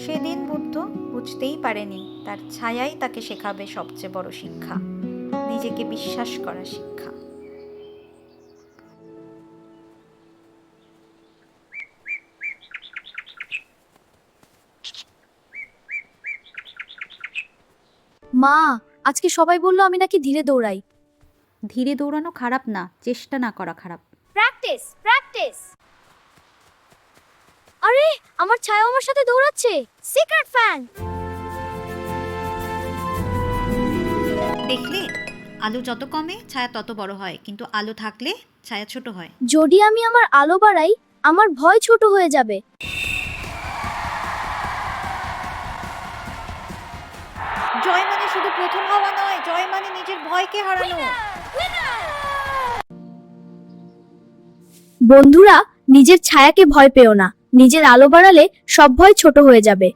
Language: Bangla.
সেদিন বুদ্ধ বুঝতেই পারেনি তার ছায়াই তাকে শেখাবে সবচেয়ে বড় শিক্ষা, নিজেকে বিশ্বাস করা শিক্ষা। মা, আজকে সবাই বলল আমি নাকি ধীরে দৌড়াই। ধীরে দৌড়ানো খারাপ না, চেষ্টা না করা খারাপ। Practice practice. আরে, আমার ছায়া আমার সাথে দৌড়াচ্ছে। Secret fan. দেখলে, আলো যত কমে ছায়া তত বড় হয়, কিন্তু আলো থাকলে ছায়া ছোট হয়। যদি আমি আমার আলো বাড়াই, আমার ভয় ছোট হয়ে যাবে। জয় মানে শুধু প্রথম হওয়া নয়, জয় মানে নিজের ভয়কে হারানো। বন্ধুরা, নিজের ছায়াকে ভয় পেও না। নিজের আলো বাড়ালে সব ভয় ছোট হয়ে যাবে।